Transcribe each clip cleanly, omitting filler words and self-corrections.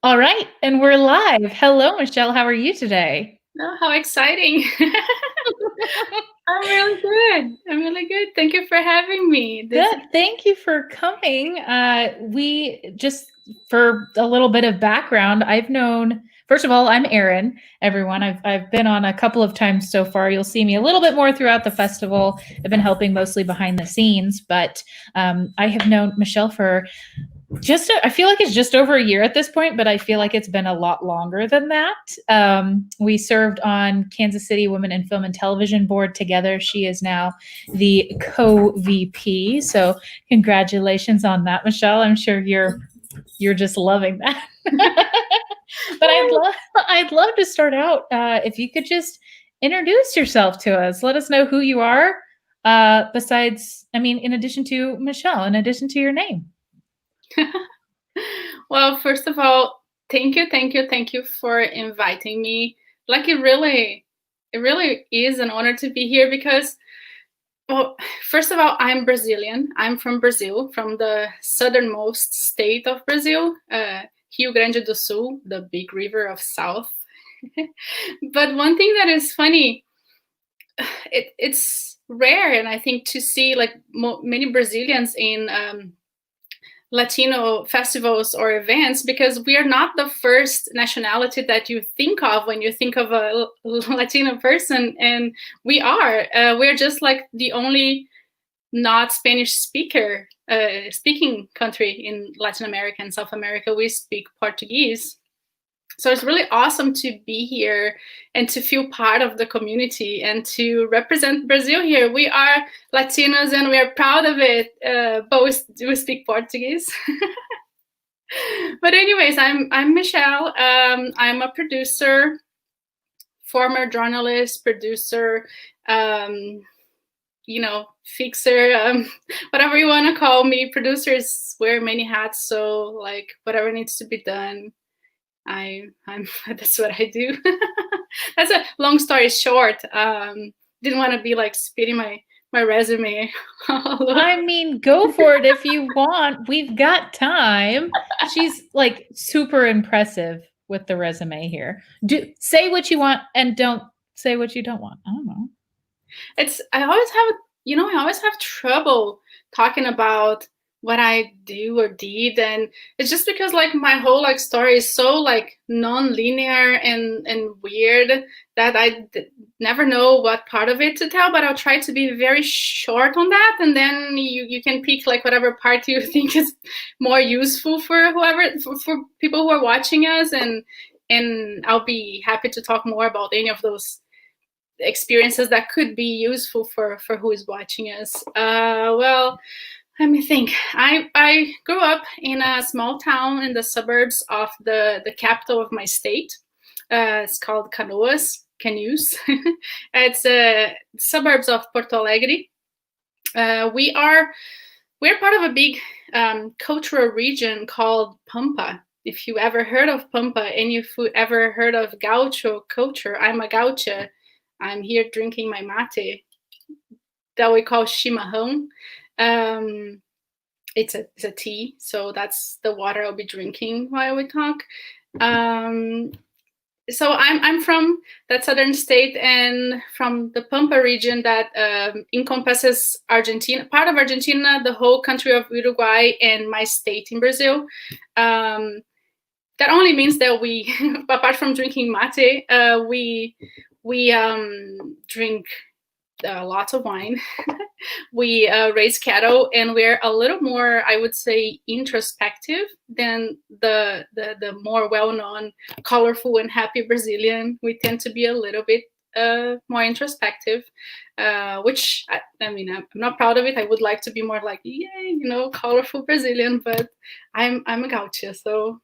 All right, and we're live. Hello, Michelle. How are you today? Oh, how exciting. I'm really good. I'm really good. Thank you for having me. Good. Thank you for coming. We just for a little bit of background, I've known first of all, I'm Erin, everyone. I've been on a couple of times so far. You'll see me a little bit more throughout the festival. I've been helping mostly behind the scenes, but I have known Michelle for I feel like it's just over a year at this point, but I feel like it's been a lot longer than that. We served on Kansas City Women in Film and Television Board together. She is now the co-VP. So congratulations on that, Michelle. I'm sure you're just loving that. But I'd love to start out if you could just introduce yourself to us. Let us know who you are. In addition to Michelle, in addition to your name. Well, first of all, thank you for inviting me. Like it really is an honor to be here because, well, first of all, I'm Brazilian. I'm from Brazil, from the southernmost state of Brazil, Rio Grande do Sul, the big river of South. But one thing that is funny, it's rare, and I think to see like many Brazilians in Latino festivals or events, because we are not the first nationality that you think of when you think of a Latino person, and we're just like the only not Spanish speaking country in Latin America and South America. We speak Portuguese. So it's really awesome to be here and to feel part of the community and to represent Brazil here. We are Latinos and we are proud of it. Both do speak Portuguese. But anyways, I'm Michelle. I'm a producer, former journalist, producer, fixer, whatever you want to call me. Producers wear many hats, so like whatever needs to be done, I'm that's what I do. That's a long story short. Didn't want to be like spitting my resume. I mean, go for it if you want. We've got time. She's like super impressive with the resume here. Say what you want and don't say what you don't want. I don't know. I always have trouble talking about what I do or did, and it's just because like my whole like story is so like non-linear and weird that never know what part of it to tell, but I'll try to be very short on that, and then you can pick like whatever part you think is more useful for for people who are watching us, and I'll be happy to talk more about any of those experiences that could be useful for who is watching us. Well, let me think. I grew up in a small town in the suburbs of the capital of my state. It's called Canoas. It's suburbs of Porto Alegre. We're part of a big cultural region called Pampa. If you ever heard of Pampa and if you ever heard of Gaucho culture, I'm a Gaucha. I'm here drinking my mate that we call chimarrão. It's a tea, so that's the water I'll be drinking while we talk. So I'm from that southern state and from the Pampa region that encompasses Argentina, part of Argentina, the whole country of Uruguay, and my state in Brazil. That only means that we, apart from drinking mate, we drink lots of wine. We raise cattle, and we're a little more, I would say, introspective than the more well-known, colorful and happy Brazilian. We tend to be a little bit more introspective, which I mean, I'm not proud of it. I would like to be more like, yay, colorful Brazilian, but I'm a gaucha, so.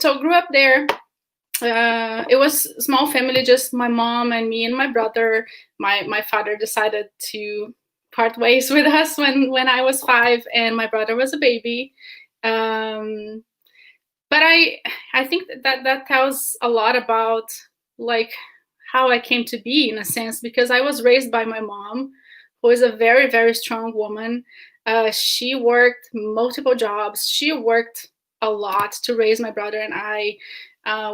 So grew up there. It was a small family, just my mom and me and my brother. My father decided to part ways with us when I was 5 and my brother was a baby. But I think that tells a lot about like how I came to be, in a sense, because I was raised by my mom, who is a very, very strong woman. She worked multiple jobs. She worked a lot to raise my brother and I,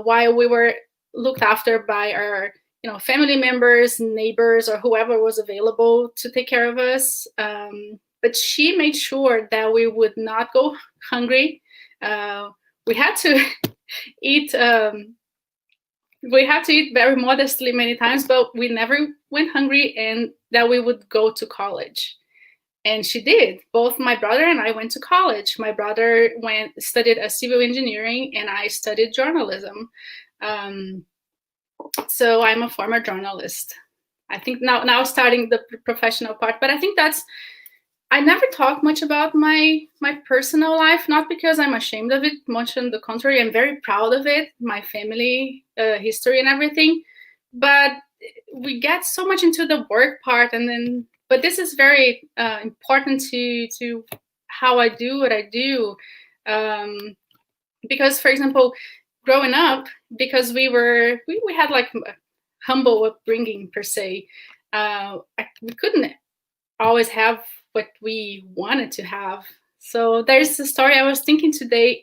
while we were looked after by our family members, neighbors, or whoever was available to take care of us. But she made sure that we would not go hungry. We had to eat. We had to eat very modestly many times, but we never went hungry, and that we would go to college. And she did. Both my brother and I went to college. My brother studied civil engineering, and I studied journalism. So I'm a former journalist. I think now starting the professional part, but I think I never talk much about my personal life, not because I'm ashamed of it, much on the contrary. I'm very proud of it, my family history and everything. But we get so much into the work part, but this is very important to how I do what I do. Because, for example, growing up, because we had like humble upbringing per se, we couldn't always have what we wanted to have. So there's a story I was thinking today.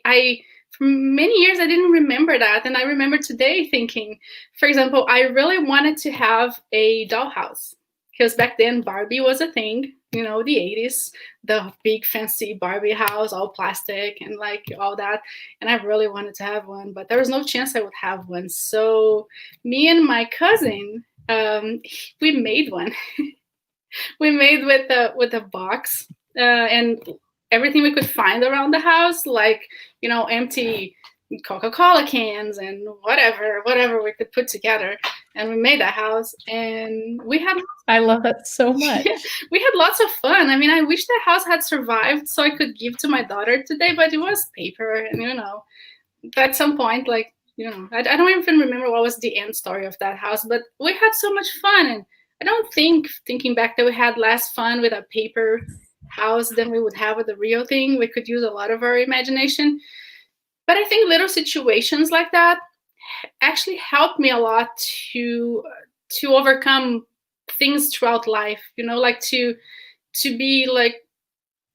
For many years I didn't remember that, and I remember today thinking, for example, I really wanted to have a dollhouse, because back then Barbie was a thing, the 80s, the big fancy Barbie house, all plastic and like all that, and I really wanted to have one, but there was no chance I would have one. So me and my cousin, we made one. We made with a box and everything we could find around the house, like empty Coca-Cola cans and whatever we could put together, and we made that house. And I love that so much. We had lots of fun. I mean, I wish that house had survived so I could give to my daughter today, but it was paper, and at some point, like I don't even remember what was the end story of that house, but we had so much fun. And I don't think, thinking back, that we had less fun with a paper house than we would have with a real thing. We could use a lot of our imagination. But I think little situations like that actually helped me a lot to overcome things throughout life, like to be like,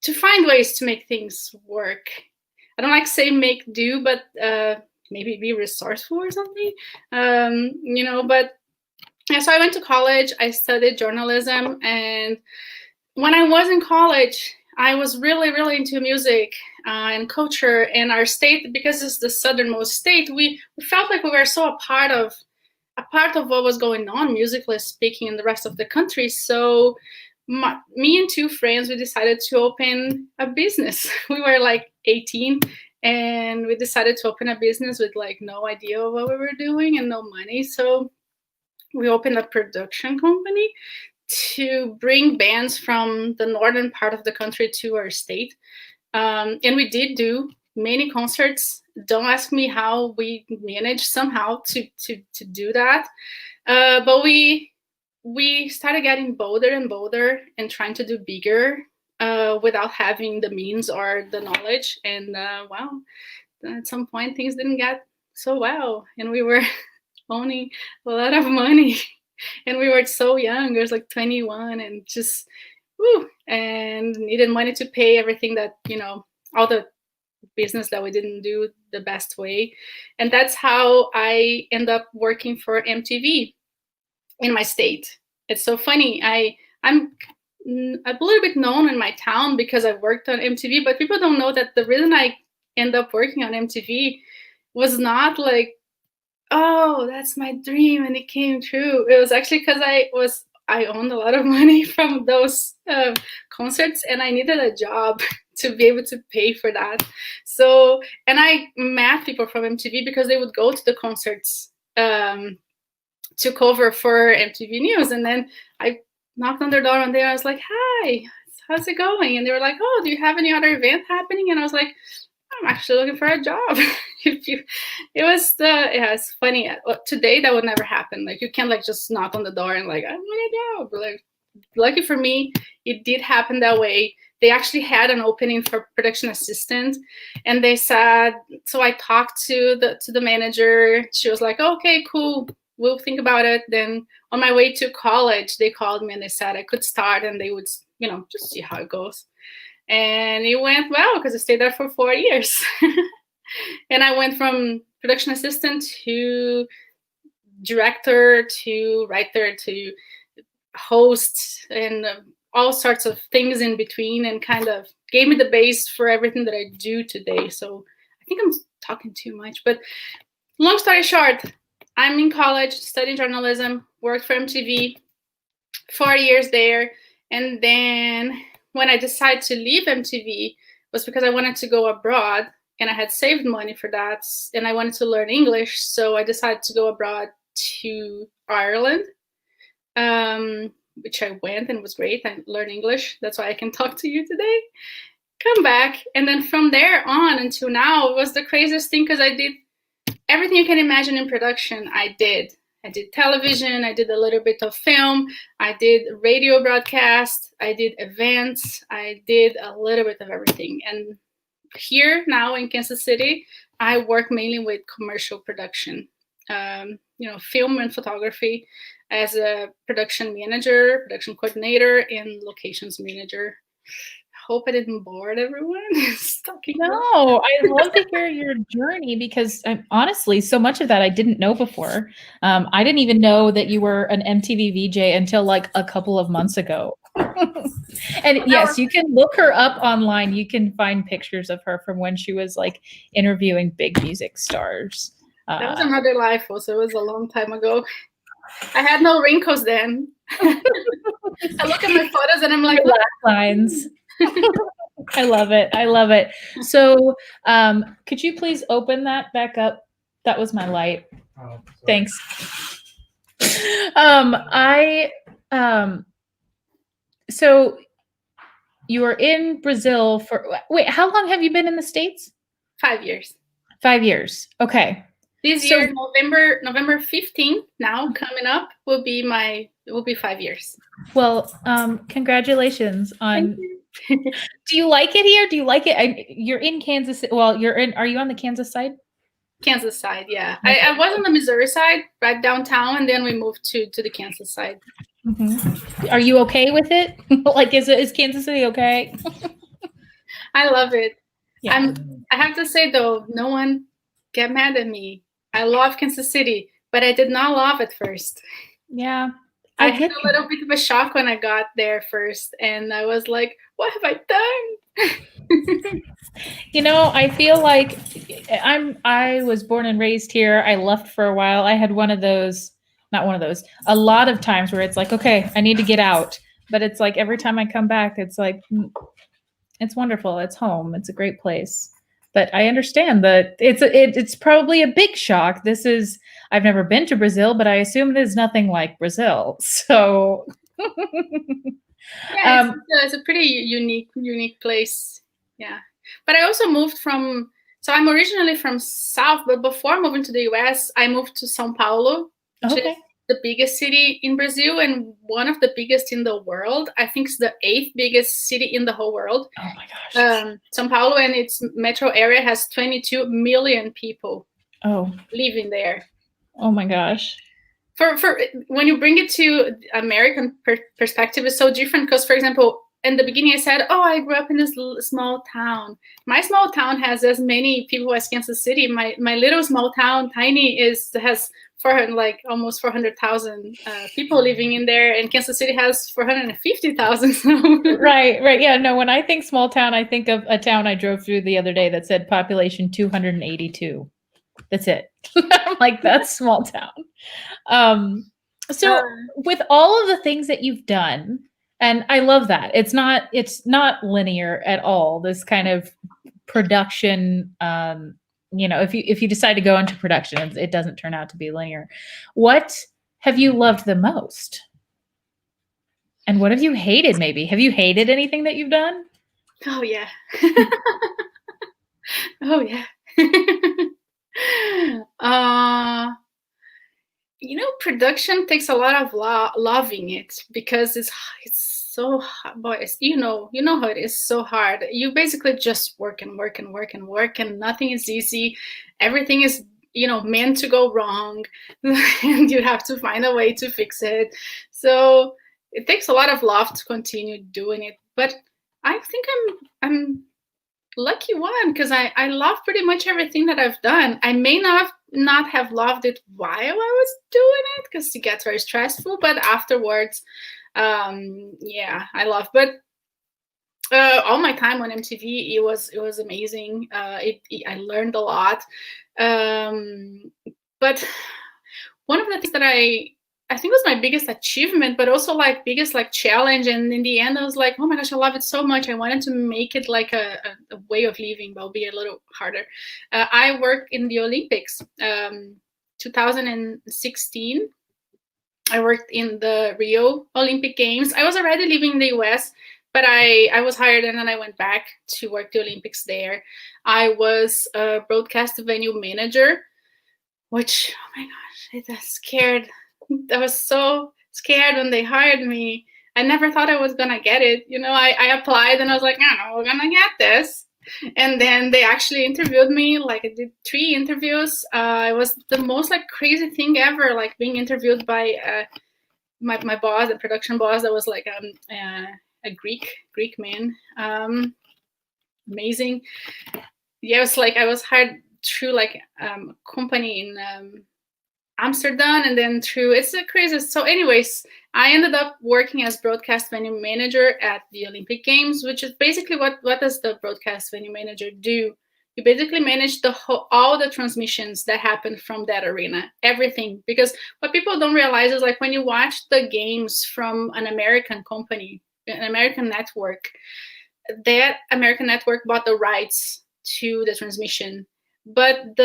to find ways to make things work. I don't like to say make do, but maybe be resourceful or something, but yeah, so I went to college, I studied journalism, and when I was in college, I was really, really into music and culture. And our state, because it's the southernmost state, we felt like we were so a part of what was going on, musically speaking, in the rest of the country. So me and two friends, we decided to open a business. We were like 18, and we decided to open a business with like no idea of what we were doing and no money. So we opened a production company to bring bands from the northern part of the country to our state. And we did do many concerts. Don't ask me how we managed somehow to do that. But we started getting bolder and bolder and trying to do bigger without having the means or the knowledge. And at some point things didn't get so well, and we were owning a lot of money, and we were so young. I was like 21, and just and needed money to pay everything that all the business that we didn't do the best way. And that's how I end up working for MTV in my state. It's so funny. I'm a little bit known in my town because I worked on MTV, but people don't know that the reason I end up working on MTV was not like, oh, that's my dream and it came true. It was actually because I owned a lot of money from those concerts, and I needed a job to be able to pay for that. So, and I met people from MTV because they would go to the concerts to cover for MTV News. And then I knocked on their door one day. I was like, hi, how's it going? And they were like, oh, do you have any other event happening? And I was like, I'm actually looking for a job. It's funny. Today that would never happen. Like, you can't like just knock on the door and like, I want a job. Like, lucky for me, it did happen that way. They actually had an opening for production assistant, and they said, so I talked to the manager. She was like, okay, cool, we'll think about it. Then on my way to college, they called me and they said I could start, and they would, just see how it goes. And it went well because I stayed there for 4 years. And I went from production assistant to director to writer to host and all sorts of things in between, and kind of gave me the base for everything that I do today. So I think I'm talking too much, but long story short, I'm in college, studying journalism, worked for MTV, 4 years there. And then when I decided to leave MTV was because I wanted to go abroad, and I had saved money for that, and I wanted to learn English. So I decided to go abroad to Ireland, which I went and was great. I learned English. That's why I can talk to you today. Come back. And then from there on until now, it was the craziest thing, because I did everything you can imagine in production. I did television, I did a little bit of film, I did radio broadcast, I did events, I did a little bit of everything. And here now in Kansas City, I work mainly with commercial production, film and photography, as a production manager, production coordinator, and locations manager. Hope I didn't bore everyone. No, I love to hear your journey, because honestly, so much of that I didn't know before. I didn't even know that you were an MTV VJ until like a couple of months ago. And yes, you can look her up online. You can find pictures of her from when she was like interviewing big music stars. That was another life also. It was a long time ago. I had no wrinkles then. I look at my photos and I'm like, laugh lines. I love it. I love it. So could you please open that back up? That was my light. Oh, thanks. So you were in Brazil wait, how long have you been in the States? 5 years. 5 years. Okay. This year, November 15th, now coming up, will be 5 years. Well, congratulations on. Do you like it here? Do you like it? You're in Kansas. Well, are you on the Kansas side? Kansas side, yeah. Okay. I was on the Missouri side, right downtown, and then we moved to the Kansas side. Mm-hmm. Are you okay with it? Like, is Kansas City okay? I love it. Yeah. I have to say though, no one get mad at me. I love Kansas City, but I did not love it first. Yeah. I had a little bit of a shock when I got there first, and I was like, what have I done? I feel like I was born and raised here. I left for a while. I had a lot of times where it's like, okay, I need to get out. But it's like every time I come back, it's like, it's wonderful. It's home. It's a great place. But I understand that it's probably a big shock. I've never been to Brazil, but I assume it is nothing like Brazil. So yeah, it's a pretty unique place. Yeah. But I also moved so I'm originally from South, but before moving to the US, I moved to São Paulo, which is the biggest city in Brazil and one of the biggest in the world. I think it's the 8th biggest city in the whole world. Oh my gosh. São Paulo and its metro area has 22 million people living there. Oh my gosh. For when you bring it to American perspective, it's so different because, for example, in the beginning I said, I grew up in this small town. My small town has as many people as Kansas City. My little small town, tiny, has almost 400,000 people living in there, and Kansas City has 450,000. So. Right. Yeah, no, when I think small town, I think of a town I drove through the other day that said population 282. That's it. I'm like, that's small town. So with all of the things that you've done, and I love that. It's not linear at all, this kind of production. If you decide to go into production, it doesn't turn out to be linear. What have you loved the most? And what have you hated, maybe? Have you hated anything that you've done? Oh, yeah. Oh, yeah. Production takes a lot of loving it, because it's so hard. Boy, you know how it is, so hard. You basically just work and work and work and work, and nothing is easy. Everything is meant to go wrong, and you have to find a way to fix it. So it takes a lot of love to continue doing it. But I think I'm lucky one, because I love pretty much everything that I've done. I may not have loved it while I was doing it, because it gets very stressful, but afterwards, yeah, I love. But all my time on MTV, it was amazing. I learned a lot. But one of the things that I think was my biggest achievement, but also like biggest like challenge. And in the end, I was like, oh my gosh, I love it so much. I wanted to make it like a way of living, but it'll be a little harder. I worked in the Olympics, 2016. I worked in the Rio Olympic Games. I was already living in the US, but I was hired and then I went back to work the Olympics there. I was a broadcast venue manager, which, oh my gosh, I was scared. I was so scared when they hired me. I never thought I was gonna get it. You know, I applied and I was like, no, we're gonna get this. And then they actually interviewed me. Like I did 3 interviews. It was the most like crazy thing ever. Like being interviewed by my boss, the production boss, that was like a Greek man. Amazing. Yeah, it was like I was hired through like company in Amsterdam, and then through, it's a crazy. So anyways, I ended up working as broadcast venue manager at the Olympic Games, which is basically what does the broadcast venue manager do? You basically manage all the transmissions that happen from that arena, everything. Because what people don't realize is like when you watch the games from an American company, an American network, that American network bought the rights to the transmission. But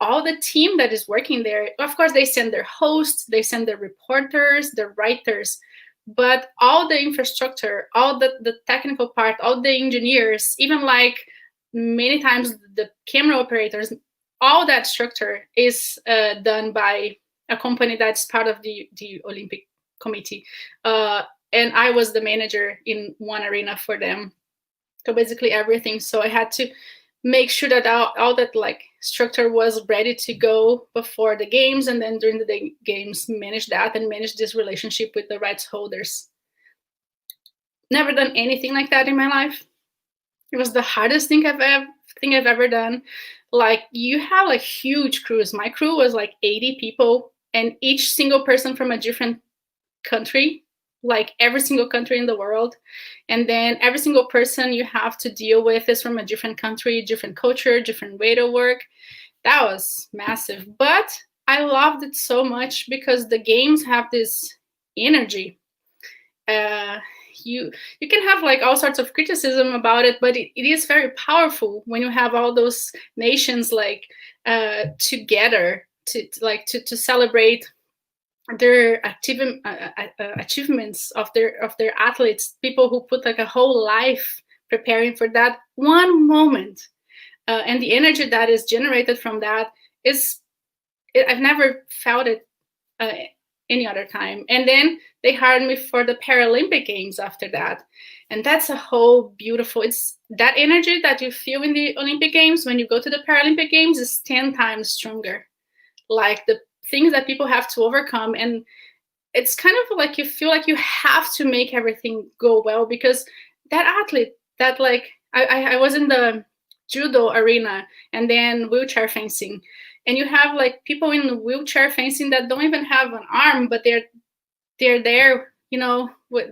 all the team that is working there, of course, they send their hosts, they send their reporters, their writers, but all the infrastructure, all the technical part, all the engineers, even like many times the camera operators, all that structure is done by a company that's part of the Olympic Committee. And I was the manager in one arena for them. So basically everything. So I had to make sure that all that like structure was ready to go before the games, and then during the games manage that and manage this relationship with the rights holders. Never done anything like that in my life. It was the hardest thing I've ever done. Like you have like huge crews. My crew was like 80 people, and each single person from a different country, like every single country in the world. And then every single person you have to deal with is from a different country, different culture, different way to work. That was massive. But I loved it so much because the games have this energy. You can have like all sorts of criticism about it, but it is very powerful when you have all those nations like together to celebrate their achievements of their athletes, people who put like a whole life preparing for that one moment, and the energy that is generated from that I've never felt it any other time. And then they hired me for the Paralympic Games after that, and that's a whole beautiful, it's that energy that you feel in the Olympic Games when you go to the Paralympic Games is 10 times stronger. Like the things that people have to overcome, and it's kind of like you feel like you have to make everything go well, because that athlete that like I was in the judo arena and then wheelchair fencing, and you have like people in wheelchair fencing that don't even have an arm, but they're there, you know, with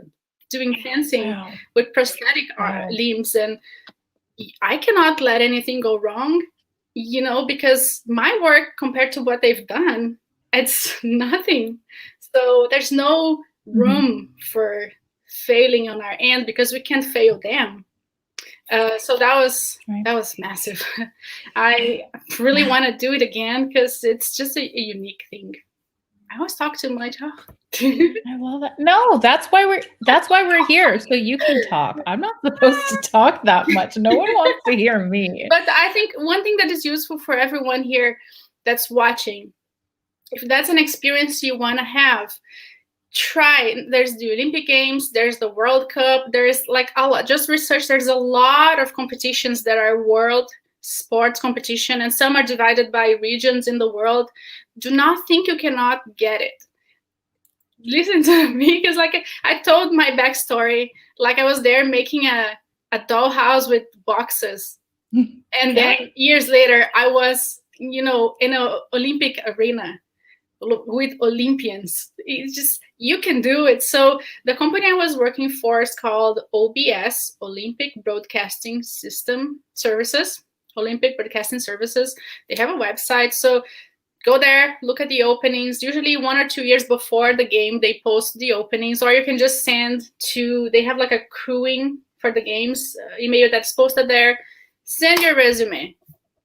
doing fencing with prosthetic limbs, and I cannot let anything go wrong, you know, because my work compared to what they've done, it's nothing. So there's no room for failing on our end because we can't fail them. So that was massive. I really want to do it again because it's just a unique thing. I always talk too much. Oh. I love that. No, that's why we're here, so you can talk. I'm not supposed to talk that much. No one wants to hear me. But I think one thing that is useful for everyone here that's watching, if that's an experience you want to have, try. There's the Olympic Games, there's the World Cup, there's like a lot. Just research. There's a lot of competitions that are world sports competition, and some are divided by regions in the world. Do not think you cannot get it. Listen to me, because like I told my backstory, like I was there making a dollhouse with boxes, And then years later, I was, in an Olympic arena with Olympians. It's just, you can do it. So the company I was working for is called OBS, Olympic Broadcasting System Services, Olympic Broadcasting Services. They have a website. So go there, look at the openings. Usually 1 or 2 years before the game, they post the openings, or you can just send to, they have like a crewing for the games email that's posted there. Send your resume,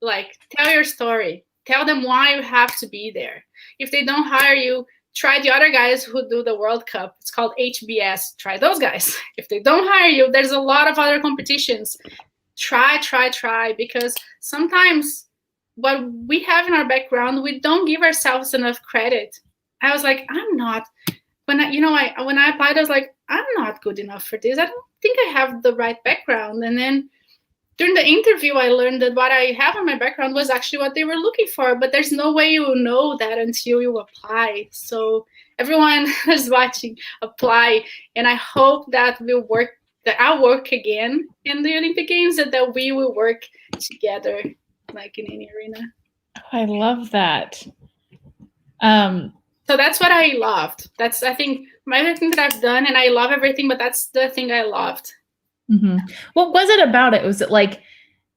like tell your story, tell them why you have to be there. If they don't hire you, try the other guys who do the World Cup. It's called HBS. Try those guys. If they don't hire you, there's a lot of other competitions. Try, because sometimes what we have in our background, we don't give ourselves enough credit. I was like, I'm not. When I applied, I was like, I'm not good enough for this. I don't think I have the right background. And then during the interview, I learned that what I have in my background was actually what they were looking for, but there's no way you will know that until you apply. So everyone who's watching, apply. And I hope that I'll work again in the Olympic Games, and that we will work together, like in any arena. I love that. So that's what I loved. That's, I think, everything that I've done, and I love everything, but that's the thing I loved. Mm-hmm. What was it about it? Was it like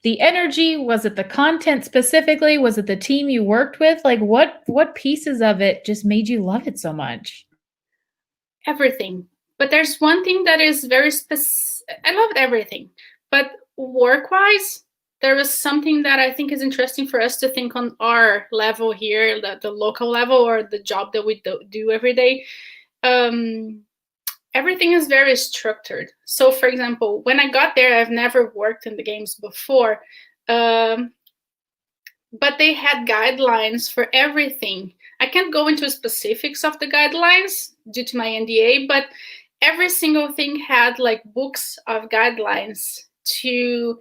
the energy? Was it the content specifically? Was it the team you worked with? Like what pieces of it just made you love it so much? Everything. But there's one thing that is very specific. I loved everything. But work-wise, there was something that I think is interesting for us to think on our level here, the local level, or the job that we do every day. Everything is very structured. So, for example, when I got there, I've never worked in the games before, but they had guidelines for everything. I can't go into specifics of the guidelines due to my NDA, but every single thing had like books of guidelines to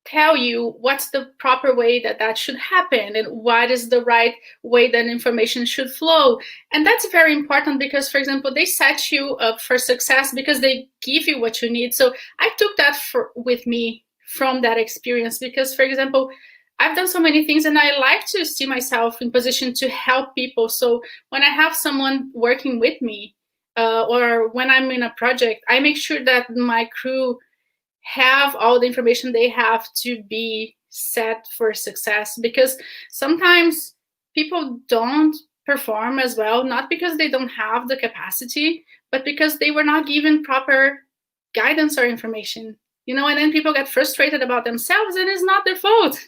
tell you what's the proper way that should happen, and what is the right way that information should flow. And that's very important because, for example, they set you up for success because they give you what you need. So I took that with me from that experience because, for example, I've done so many things and I like to see myself in position to help people. So when I have someone working with me or when I'm in a project, I make sure that my crew have all the information they have to be set for success, because sometimes people don't perform as well, not because they don't have the capacity, but because they were not given proper guidance or information, and then people get frustrated about themselves and it's not their fault.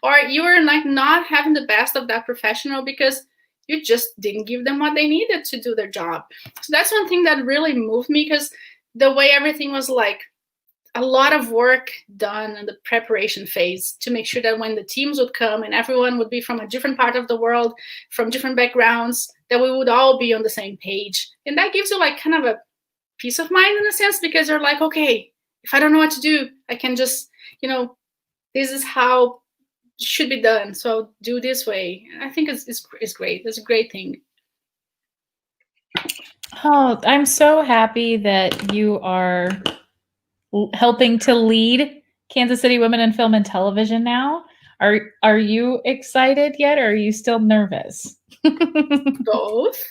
Or you're like not having the best of that professional because you just didn't give them what they needed to do their job. So that's one thing that really moved me, because the way everything was like, a lot of work done in the preparation phase to make sure that when the teams would come and everyone would be from a different part of the world, from different backgrounds, that we would all be on the same page. And that gives you like kind of a peace of mind in a sense, because you're like, okay, if I don't know what to do, I can just, this is how it should be done. So I'll do this way. I think it's great. It's a great thing. Oh, I'm so happy that you are helping to lead Kansas City Women in Film and Television now. Are you excited yet, or are you still nervous? Both.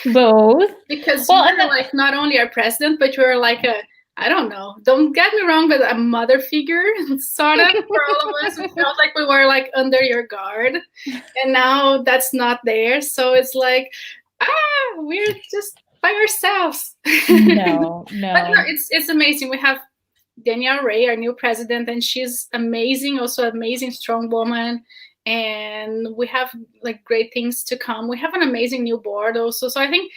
Because you're like not only our president, but you're like I don't know, don't get me wrong, but a mother figure, sort of, for all of us. We felt like we were like under your guard, and now that's not there. So it's like, we're just by ourselves. No. But no, it's amazing. We have Danielle Ray, our new president, and she's amazing, also amazing, strong woman. And we have like great things to come. We have an amazing new board also. So I think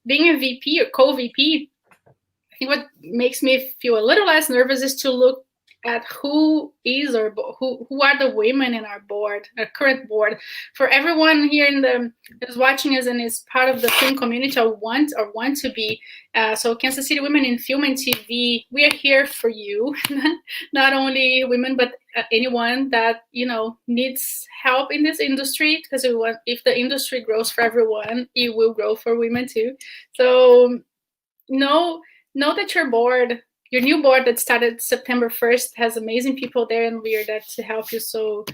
being a VP or co-VP, I think what makes me feel a little less nervous is to look at who are the women in our board, our current board. For everyone here who's watching us and is part of the film community or want to be, so Kansas City Women in Film and TV, we are here for you. Not only women, but anyone that needs help in this industry, because if the industry grows for everyone, it will grow for women too. So know that your board, your new board that started September 1st has amazing people there, and we are there to help you. So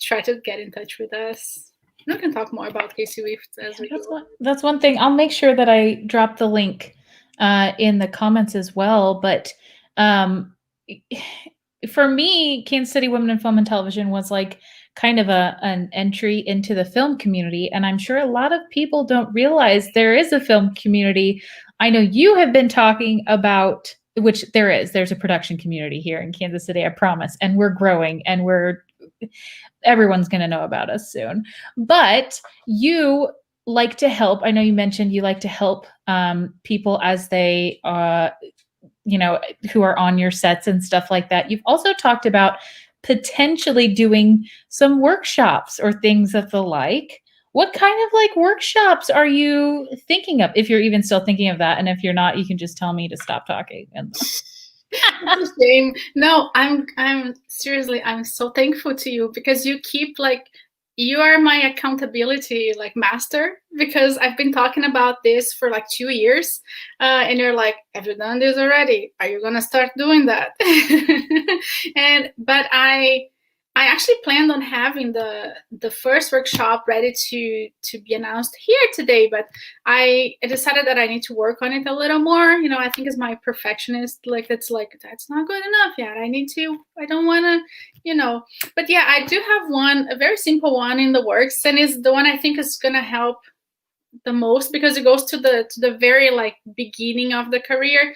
try to get in touch with us. We can talk more about Casey Swift as we go. That's one thing. I'll make sure that I drop the link in the comments as well. But for me, Kansas City Women in Film and Television was like kind of an entry into the film community. And I'm sure a lot of people don't realize there is a film community. I know you have been talking about, which there's a production community here in Kansas City, I promise. And we're growing, and everyone's going to know about us soon. But you like to help. I know you mentioned you like to help people as they who are on your sets and stuff like that. You've also talked about potentially doing some workshops or things of the like. What kind of like workshops are you thinking of? If you're even still thinking of that, and if you're not, you can just tell me to stop talking. It's a shame. No, I'm seriously, I'm so thankful to you, because you keep like, you are my accountability like master, because I've been talking about this for like 2 years, and you're like, have you done this already? Are you gonna start doing that? But I actually planned on having the first workshop ready to be announced here today, but I decided that I need to work on it a little more. I think as my perfectionist, that's not good enough yet. I don't want to, but yeah, I do have a very simple one in the works, and is the one I think is going to help the most, because it goes to the very like beginning of the career.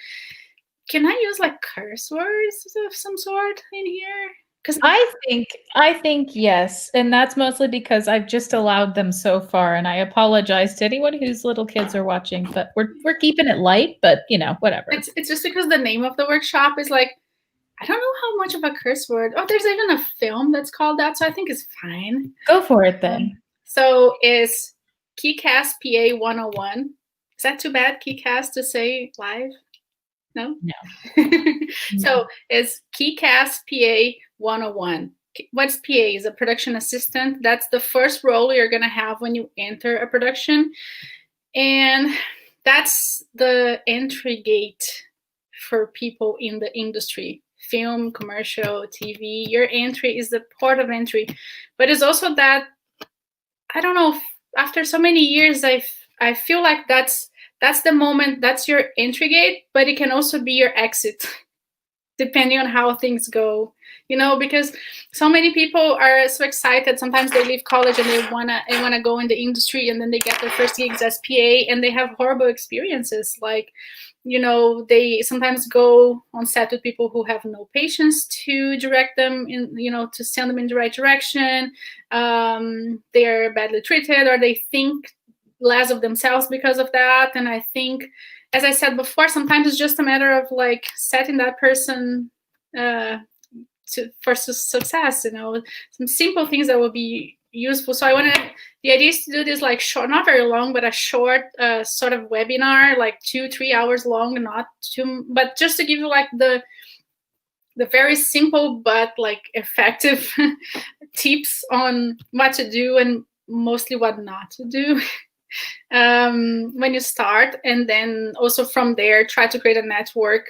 Can I use like curse words of some sort in here? Because I think yes, and that's mostly because I've just allowed them so far, and I apologize to anyone whose little kids are watching. But we're keeping it light, but whatever. It's just because the name of the workshop is like, I don't know how much of a curse word. Oh, there's even a film that's called that, so I think it's fine. Go for it then. So is KeyCast PA 101. Is that too bad, KeyCast, to say live? No? So it's KeyCast PA 101. What's PA? Is a production assistant. That's the first role you're going to have when you enter a production. And that's the entry gate for people in the industry. Film, commercial, TV. Your entry is the port of entry. But it's also that, I don't know, after so many years, I feel like that's the moment, that's your entry gate, but it can also be your exit, depending on how things go, because so many people are so excited. Sometimes they leave college and they wanna go in the industry, and then they get their first gigs as PA, and they have horrible experiences. Like, they sometimes go on set with people who have no patience to direct them to send them in the right direction. They're badly treated, or they think less of themselves because of that. And I think, as I said before, sometimes it's just a matter of like setting that person for success. Some simple things that will be useful. So the idea is to do this like short, not very long, but a short sort of webinar, like 2-3 hours long, but just to give you like the very simple but like effective tips on what to do and mostly what not to do when you start. And then also from there, try to create a network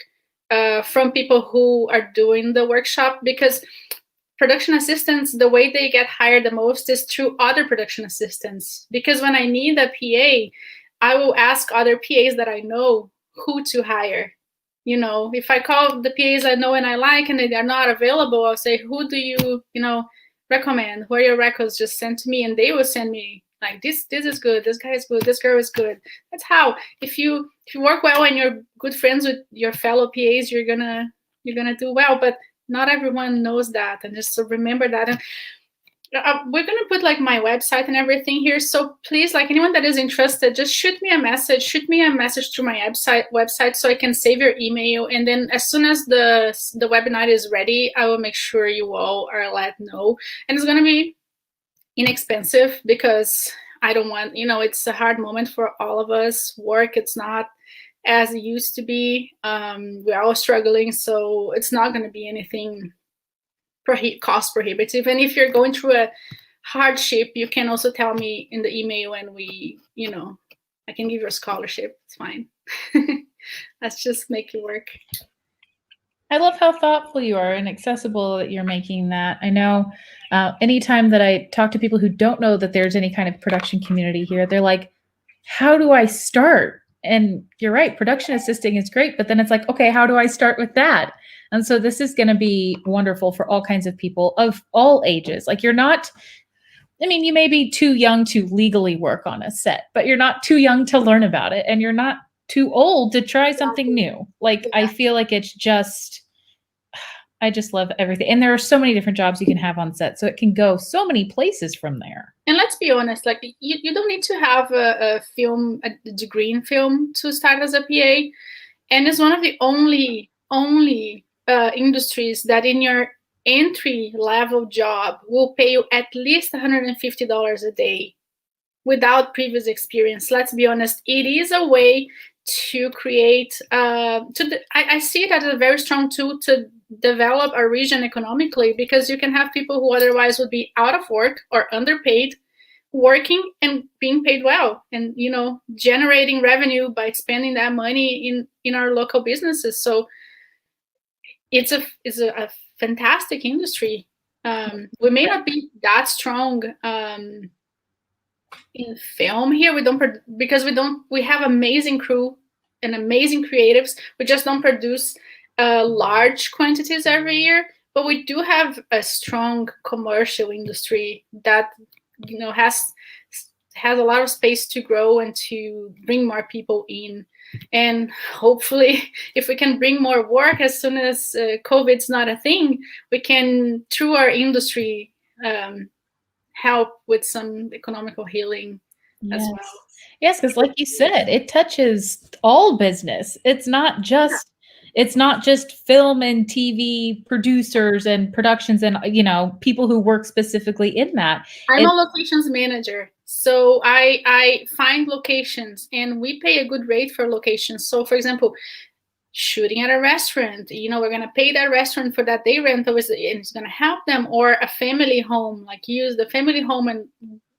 from people who are doing the workshop, because production assistants, the way they get hired the most is through other production assistants. Because when I need a PA, I will ask other PAs that I know who to hire. If I call the PAs I know and I like and they are not available, I'll say, who do you, recommend? Who are your records? Just send to me, and they will send me like, this is good, this guy is good, this girl is good. That's how, if you work well and you're good friends with your fellow PAs, you're gonna do well. But not everyone knows that, and just so remember that. And we're gonna put like my website and everything here, so please, like, anyone that is interested, just shoot me a message through my website so I can save your email, and then as soon as the webinar is ready, I will make sure you all are let know. And it's gonna be inexpensive, because I don't want, it's a hard moment for all of us. Work, it's not as it used to be. We're all struggling, so it's not going to be anything cost prohibitive. And if you're going through a hardship, you can also tell me in the email, and I can give you a scholarship. It's fine. Let's just make it work. I love how thoughtful you are and accessible that you're making that. I know anytime that I talk to people who don't know that there's any kind of production community here, they're like, how do I start? And you're right, production assisting is great, but then it's like, okay, how do I start with that? And so this is going to be wonderful for all kinds of people of all ages. Like you're not, I mean, you may be too young to legally work on a set, but you're not too young to learn about it. And you're not too old to try something new. Like, I feel like it's just, I just love everything. And there are so many different jobs you can have on set. So it can go so many places from there. And let's be honest, like you don't need to have a degree in film to start as a PA. And it's one of the only industries that in your entry level job will pay you at least $150 a day without previous experience. Let's be honest, it is a way to create, I see it as a very strong tool to develop a region economically, because you can have people who otherwise would be out of work or underpaid working and being paid well, and generating revenue by spending that money in our local businesses. So it's a fantastic industry. We may not be that strong in film here. We have amazing crew and amazing creatives. We just don't produce large quantities every year, but we do have a strong commercial industry that has a lot of space to grow and to bring more people in. And hopefully, if we can bring more work as soon as COVID's not a thing, we can, through our industry, help with some economical healing as well. Yes, because like you said, it touches all business. It's not just film and TV producers and productions and people who work specifically in that. I'm a locations manager, so I find locations and we pay a good rate for locations. So for example, shooting at a restaurant, we're going to pay that restaurant for that day rental, and it's going to help them. Or a family home, like use the family home, and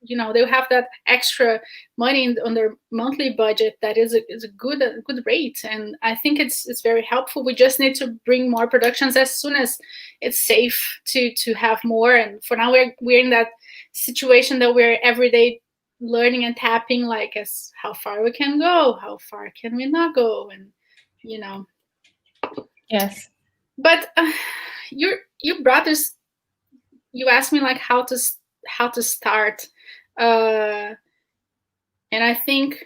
they'll have that extra money on their monthly budget. That is a good rate, and I think it's very helpful. We just need to bring more productions as soon as it's safe to have more. And for now, we're in that situation that we're every day learning and tapping, like, as how far we can go, how far can we not go, and Yes. But you brought this. You asked me like how to start, and I think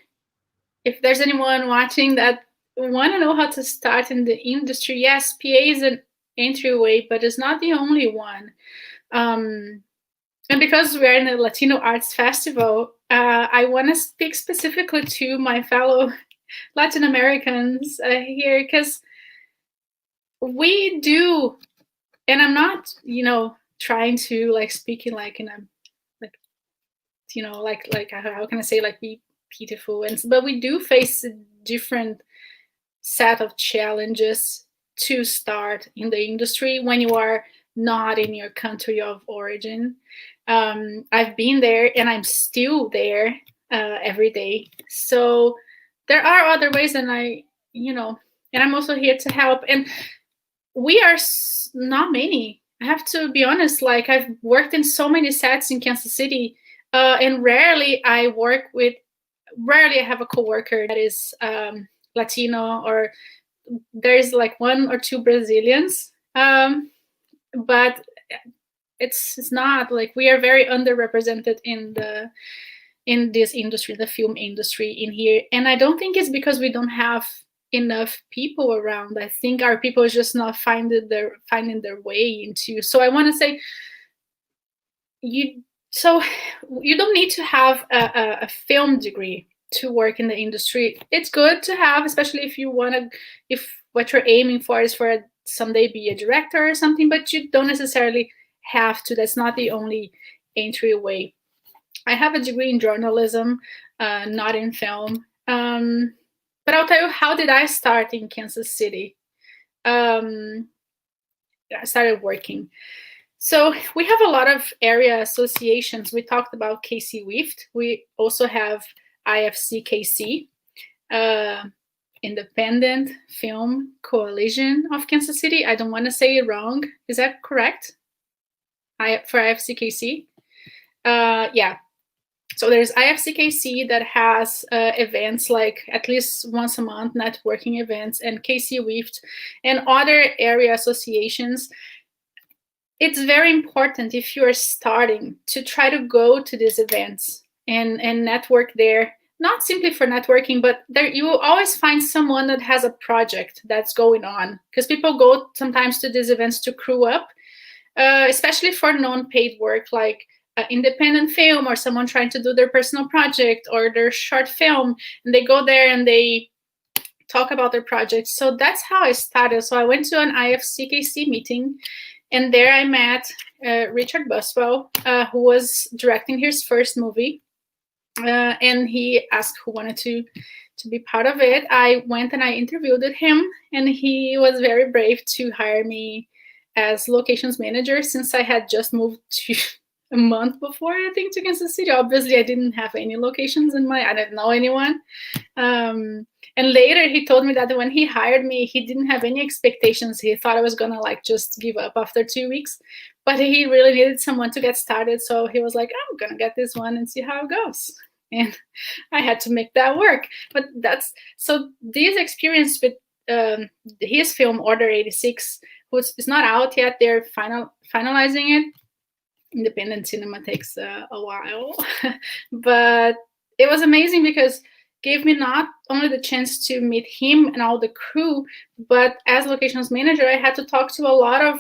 if there's anyone watching that want to know how to start in the industry, yes, PA is an entryway, but it's not the only one. And because we're in a Latino Arts Festival, I want to speak specifically to my fellow Latin Americans here, because we do, and I'm not, trying to like speaking like in a like how can I say, like, be pitiful, but we do face a different set of challenges to start in the industry when you are not in your country of origin. I've been there and I'm still there every day. So there are other ways, and and I'm also here to help. And we are not many. I have to be honest, like, I've worked in so many sets in Kansas City, and rarely I have a coworker that is Latino, or there's like one or two Brazilians, but it's not like, we are very underrepresented in this industry, the film industry in here. And I don't think it's because we don't have enough people around. I think our people is just not finding their way into. So I want to say, you don't need to have a film degree to work in the industry. It's good to have, especially if what you're aiming for is for someday be a director or something, but you don't necessarily have to. That's not the only entryway. I have a degree in journalism, not in film. But I'll tell you, how did I start in Kansas City? I started working. So we have a lot of area associations. We talked about KC WIFT. We also have IFC KC. Independent Film Coalition of Kansas City. I don't want to say it wrong. Is that correct? For IFCKC? Yeah. So there's IFCKC that has events like at least once a month, networking events, and KC WIFT and other area associations. It's very important if you are starting to try to go to these events and network there, not simply for networking, but there you will always find someone that has a project that's going on, because people go sometimes to these events to crew up, especially for non-paid work like independent film or someone trying to do their personal project or their short film, and they go there and they talk about their projects. So that's how I started. So I went to an IFCKC meeting, and there I met Richard Buswell, who was directing his first movie, and he asked who wanted to be part of it. I went and I interviewed him, and he was very brave to hire me as locations manager, since I had just moved to a month before, I think, to Kansas City. Obviously, I didn't have any locations I didn't know anyone. And later he told me that when he hired me, he didn't have any expectations. He thought I was gonna like just give up after 2 weeks, but he really needed someone to get started. So he was like, I'm gonna get this one and see how it goes. And I had to make that work. But so this experience with his film Order 86, which is not out yet, they're finalizing it. Independent cinema takes a while, but it was amazing because gave me not only the chance to meet him and all the crew, but as locations manager, I had to talk to a lot of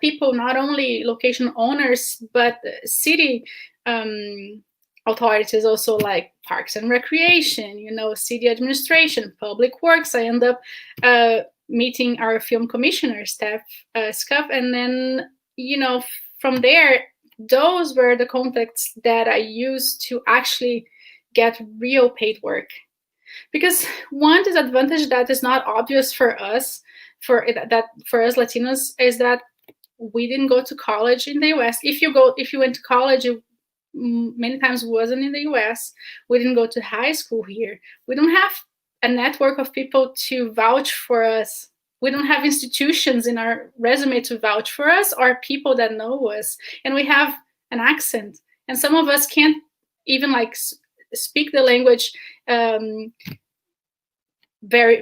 people, not only location owners, but city authorities, also like Parks and Recreation, city administration, public works. I end up meeting our film commissioner, Steph Scuff, and then from there, those were the contacts that I used to actually get real paid work. Because one disadvantage that is not obvious for us, for us Latinos, is that we didn't go to college in the US. If you went to college, it many times wasn't in the US. We didn't go to high school here. We don't have a network of people to vouch for us. We don't have institutions in our resume to vouch for us, or people that know us. And we have an accent. And some of us can't even speak the language very,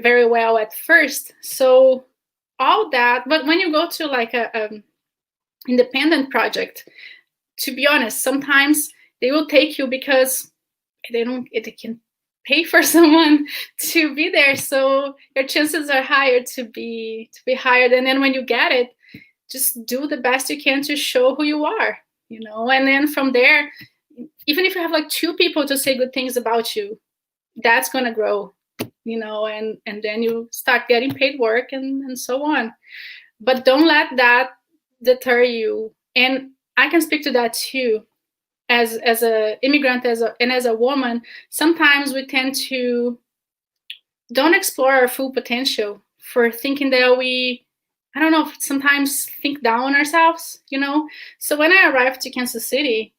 very well at first. So all that, but when you go to like a independent project, to be honest, sometimes they will take you because they can pay for someone to be there, so your chances are higher to be hired. And then when you get it, just do the best you can to show who you are, and then from there, even if you have like 2 people to say good things about you, that's going to grow, and then you start getting paid work and so on. But don't let that deter you. And I can speak to that too. As an immigrant, and as a woman, sometimes we tend to don't explore our full potential for thinking that we, I don't know, sometimes think down on ourselves, So when I arrived to Kansas City,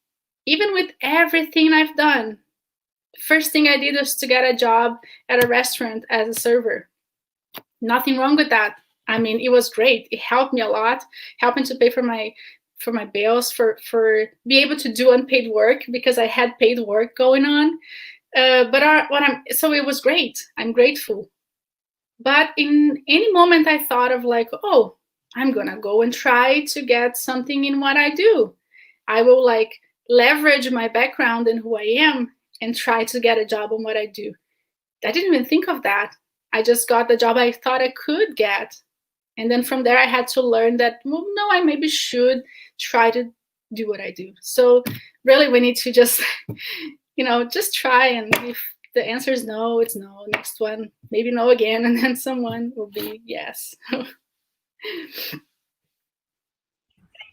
even with everything I've done, first thing I did was to get a job at a restaurant as a server. Nothing wrong with that. I mean, it was great. It helped me a lot, helping to pay for my bills, for be able to do unpaid work, because I had paid work going on. So it was great. I'm grateful. But in any moment I thought of like, oh, I'm gonna go and try to get something in what I do. I will leverage my background and who I am and try to get a job on what I do. I didn't even think of that. I just got the job I thought I could get. And then from there, I had to learn that, well, no, I maybe should try to do what I do. So really, we need to just, just try. And if the answer is no, it's no. Next one, maybe no again. And then someone will be yes.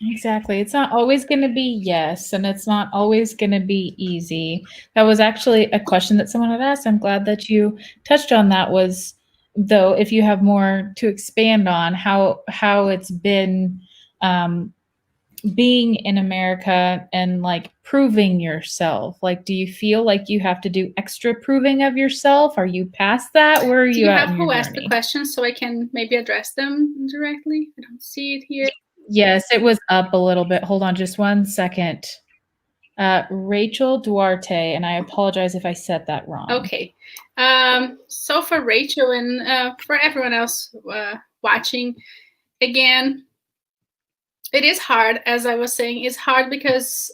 Exactly. It's not always going to be yes, and it's not always going to be easy. That was actually a question that someone had asked. I'm glad that you touched on that, was, though, if you have more to expand on how it's been being in America and like proving yourself? Like, do you feel like you have to do extra proving of yourself? Are you past that? Where are Do you you at have in your who asked the journey? questions so I can maybe address them directly? I don't see it here. Yes, it was up a little bit. Hold on just one second. Rachel Duarte, and I apologize if I said that wrong. Okay. So for Rachel and for everyone else watching, again, it is hard, as I was saying. It's hard because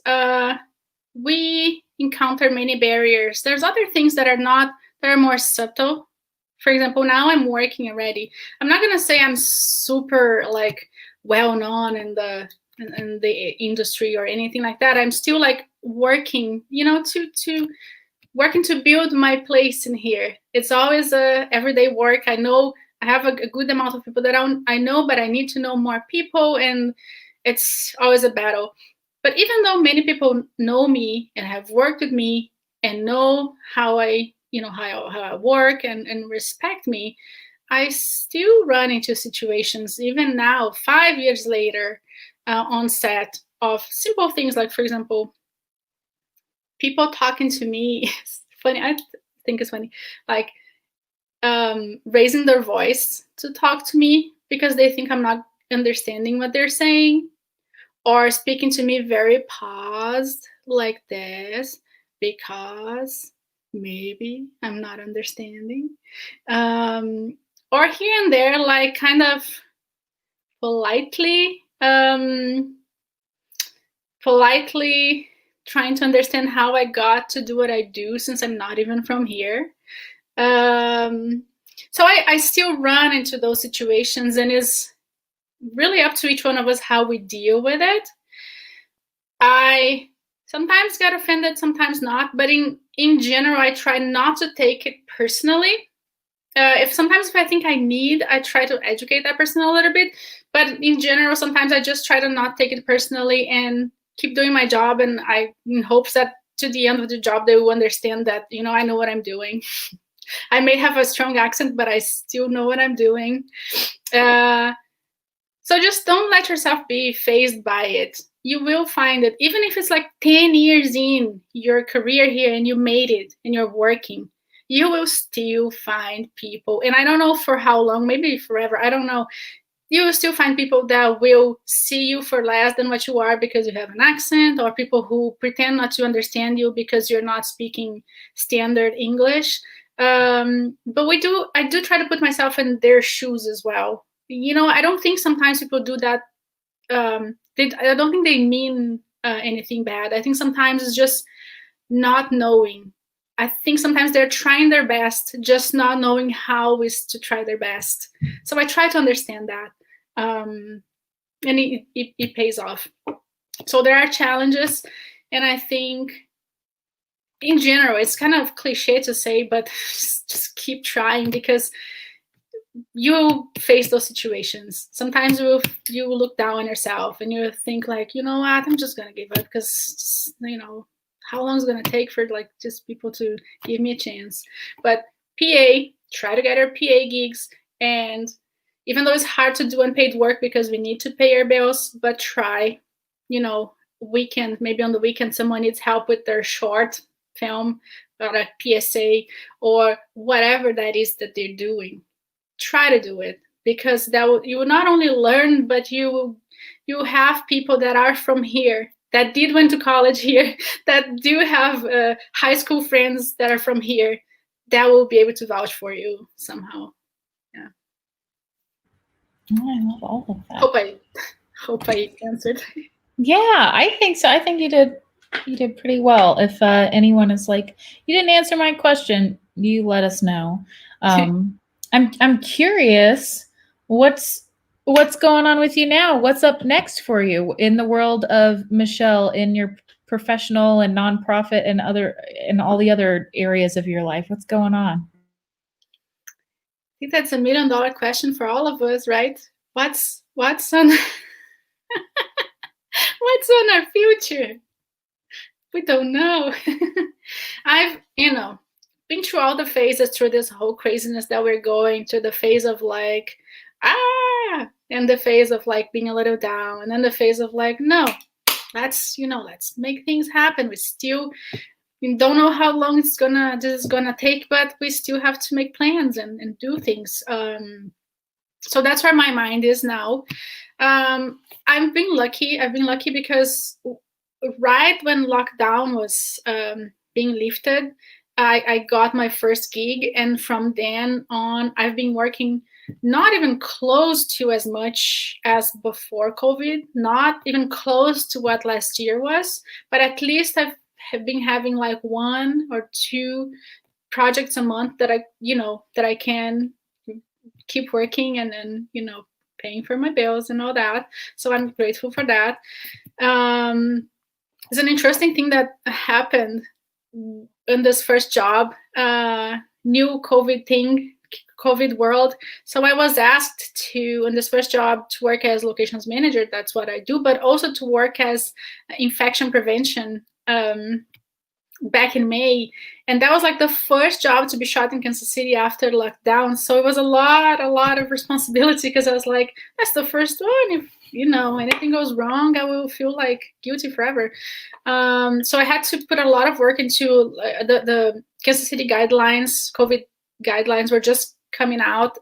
we encounter many barriers. There's other things that are more subtle. For example, now I'm working already. I'm not gonna say I'm super like well known in the industry or anything like that. I'm still like working, to working to build my place in here. It's always a everyday work. I know I have a good amount of people that I know, but I need to know more people, and it's always a battle. But even though many people know me and have worked with me and know how I, how I work and respect me, I still run into situations, even now, 5 years later, on set, of simple things like, for example, people talking to me. It's funny. I think it's funny, like raising their voice to talk to me because they think I'm not understanding what they're saying, or speaking to me very paused like this because maybe I'm not understanding, or here and there, like kind of politely trying to understand how I got to do what I do since I'm not even from here. So I still run into those situations, and it's really up to each one of us how we deal with it. I sometimes get offended, sometimes not, but in general, I try not to take it personally. If I think I try to educate that person a little bit. But in general, sometimes I just try to not take it personally and keep doing my job. And I, in hopes that to the end of the job, they will understand that, I know what I'm doing. I may have a strong accent, but I still know what I'm doing. So just don't let yourself be fazed by it. You will find it, even if it's like 10 years in your career here and you made it and you're working, you will still find people. And I don't know for how long, maybe forever, I don't know. You will still find people that will see you for less than what you are because you have an accent, or people who pretend not to understand you because you're not speaking standard English. But I do try to put myself in their shoes as well. I don't think sometimes people do that. I don't think they mean anything bad. I think sometimes it's just not knowing. I think sometimes they're trying their best, just not knowing how is to try their best. So I try to understand that. And it pays off. So there are challenges, and I think in general, it's kind of cliche to say, but just keep trying, because you face those situations. Sometimes you look down on yourself and you think like, you know what, I'm just gonna give up because how long is it gonna take for like just people to give me a chance? But try to get our PA gigs, and even though it's hard to do unpaid work because we need to pay our bills, but try. Maybe on the weekend someone needs help with their short film or a PSA or whatever that is that they're doing. Try to do it, because you will not only learn, but you have people that are from here, that did went to college here, that do have high school friends that are from here, that will be able to vouch for you somehow. Yeah. Oh, I love all of that. Hope I answered. Yeah, I think so. I think you did pretty well. If anyone is like, you didn't answer my question, you let us know. I'm curious, what's going on with you now? What's up next for you in the world of Michele, in your professional and nonprofit and all the other areas of your life? What's going on? I think that's $1 million question for all of us, right? What's on what's on our future? We don't know. I've been through all the phases through this whole craziness that we're going, to the phase of like, and the phase of like being a little down, and then the phase of like, no, let's make things happen. We don't know how long this is gonna take, but we still have to make plans and do things. So that's where my mind is now. I've been lucky because right when lockdown was being lifted, I got my first gig, and from then on I've been working not even close to as much as before COVID, not even close to what last year was, but at least I've have been having like 1 or 2 projects a month that I can keep working, and then paying for my bills and all that. So I'm grateful for that. It's an interesting thing that happened in this first job, new COVID world. So I was asked to, in this first job, to work as locations manager. That's what I do, but also to work as infection prevention back in May. And that was like the first job to be shot in Kansas City after lockdown. So it was a lot of responsibility, because I was like, that's the first one. If anything goes wrong, I will feel like guilty forever. So I had to put a lot of work into the Kansas City guidelines. COVID guidelines were just coming out.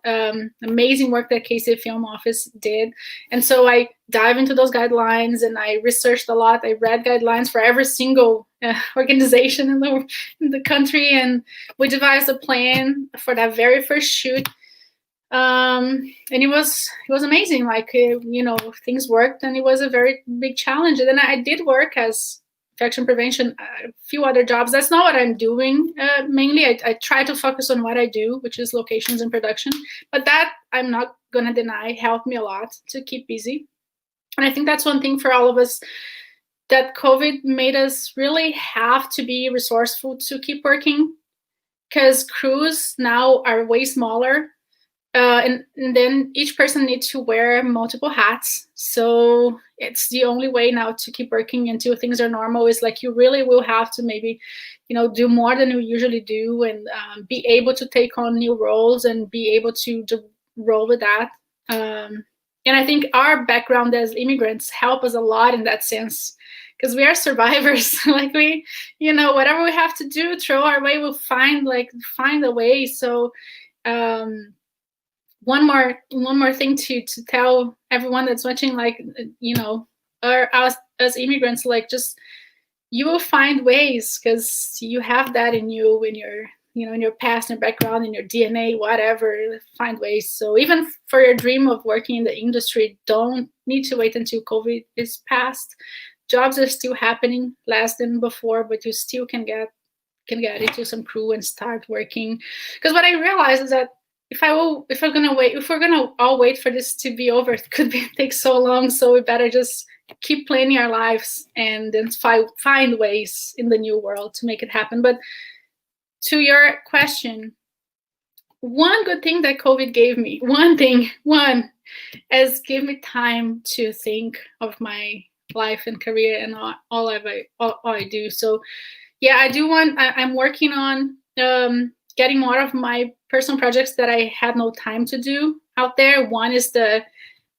Amazing work that KC Film Office did. And so I dive into those guidelines, and I researched a lot. I read guidelines for every single organization in the country, and we devised a plan for that very first shoot. And it was amazing. Like, things worked, and it was a very big challenge. And then I did work as infection prevention, a few other jobs. That's not what I'm doing. Mainly, I try to focus on what I do, which is locations and production. But that, I'm not going to deny, helped me a lot to keep busy. And I think that's one thing for all of us, that COVID made us really have to be resourceful to keep working, because crews now are way smaller. And then each person needs to wear multiple hats. So it's the only way now to keep working until things are normal, is like you really will have to maybe, do more than you usually do, and be able to take on new roles and be able to roll with that. And I think our background as immigrants help us a lot in that sense, because we are survivors. Like we, whatever we have to do, throw our way, we'll find a way. So one more thing to tell everyone that's watching, like, us as immigrants, like, just, you will find ways, because you have that in you, in your past and background, in your DNA, whatever. Find ways. So even for your dream of working in the industry, don't need to wait until COVID is past. Jobs are still happening less than before, but you still can get into some crew and start working. Because what I realized is that if we're gonna all wait for this to be over, it could take so long. So we better just keep planning our lives and then find ways in the new world to make it happen. But to your question, one good thing that COVID gave me, is give me time to think of my life and career and all I do. So yeah, I'm working on getting more of my personal projects that I had no time to do out there. One is the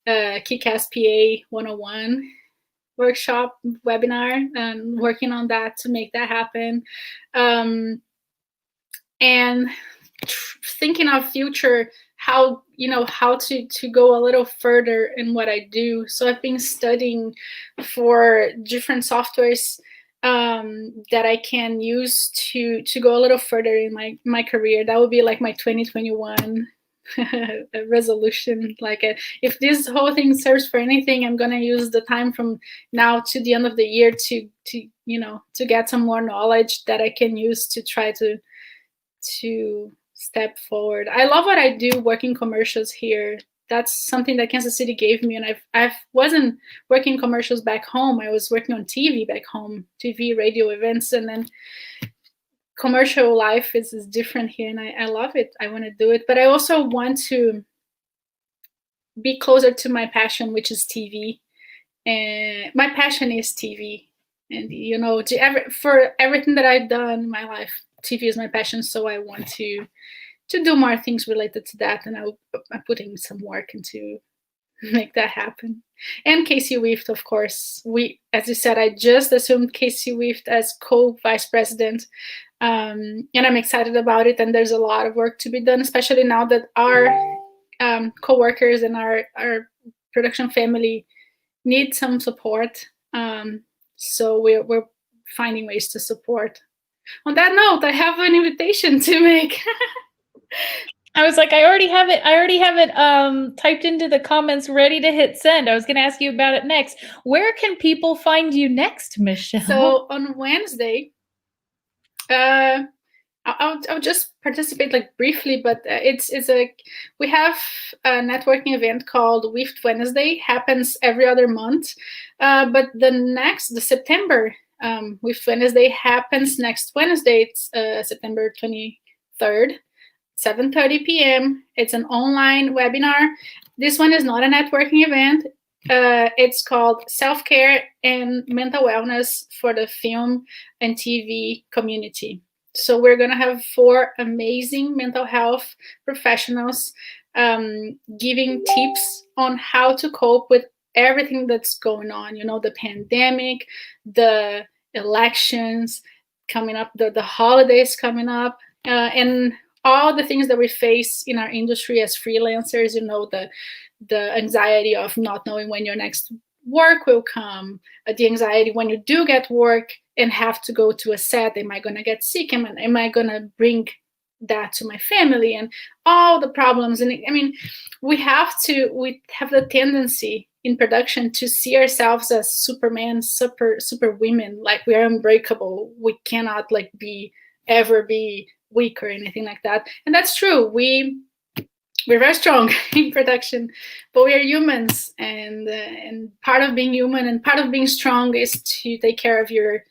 Kick-Ass PA 101 workshop webinar, and working on that to make that happen. And thinking of future, how to go a little further in what I do. So I've been studying for different softwares that I can use to go a little further in my career. That would be like my 2021 resolution. Like, if this whole thing serves for anything, I'm gonna use the time from now to the end of the year to get some more knowledge that I can use to try to step forward. I love what I do working commercials here. That's something that Kansas City gave me, and I wasn't working commercials back home. I was working on TV back home, TV, radio events, and then commercial life is different here, and I love it. I want to do it, but I also want to be closer to my passion, which is TV. And my passion is TV, and for everything that I've done in my life, TV is my passion. So I want to do more things related to that, and I'm putting some work into make that happen. And Casey Wift, of course. As you said, I just assumed Casey Wift as co-vice president. And I'm excited about it. And there's a lot of work to be done, especially now that our co-workers and our production family need some support. So we're finding ways to support. On that note, I have an invitation to make. I was like, I already have it typed into the comments, ready to hit send. I was going to ask you about it next. Where can people find you next, Michele? So on Wednesday, I'll just participate like briefly, but we have a networking event called Wift Wednesday. Happens every other month, but the September Wift Wednesday happens next Wednesday. It's September 23rd. 7:30 p.m. It's an online webinar. This one is not a networking event. It's called Self-Care and Mental Wellness for the Film and TV Community. So we're going to have 4 amazing mental health professionals giving tips on how to cope with everything that's going on. You know, the pandemic, the elections coming up, the holidays coming up, and all the things that we face in our industry as freelancers. You know, the anxiety of not knowing when your next work will come, the anxiety when you do get work and have to go to a set. Am I going to get sick? Am I going to bring that to my family? And all the problems. And I mean, we have the tendency in production to see ourselves as Superman, super women, like we are unbreakable. We cannot ever be weak or anything like that. And that's true. We're very strong in production, but we are humans, and part of being human and part of being strong is to take care of your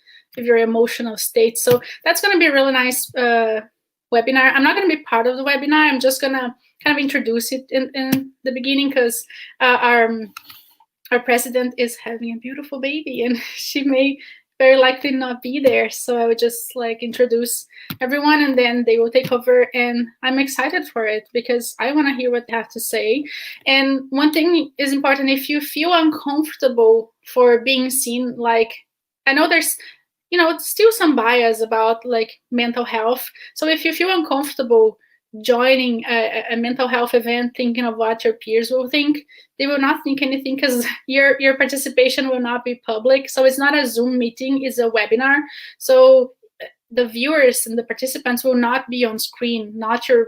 emotional state. So that's going to be a really nice webinar. I'm not going to be part of the webinar. I'm just going to kind of introduce it in the beginning, because our president is having a beautiful baby and she may very likely not be there. So I would just introduce everyone, and then they will take over. And I'm excited for it because I want to hear what they have to say. And one thing is important: if you feel uncomfortable for being seen, I know there's, still some bias about mental health. So if you feel uncomfortable joining a mental health event thinking of what your peers will think, they will not think anything, because your participation will not be public. So it's not a Zoom meeting, it's a webinar. So the viewers and the participants will not be on screen, not your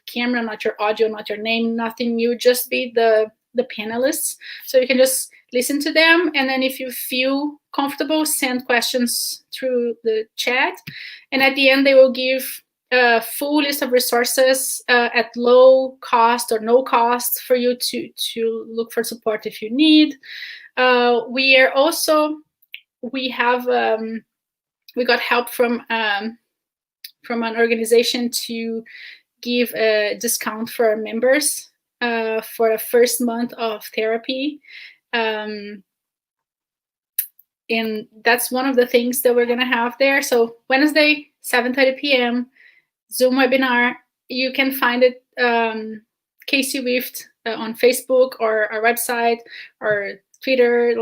camera, not your audio, not your name, nothing. You just be the panelists. So you can just listen to them, and then if you feel comfortable, send questions through the chat. And at the end, they will give a full list of resources at low cost or no cost for you to look for support if you need. We got help from an organization to give a discount for our members for a first month of therapy. And that's one of the things that we're going to have there. So Wednesday, 7:30 p.m., Zoom webinar. You can find it Casey Wift on Facebook or our website or Twitter.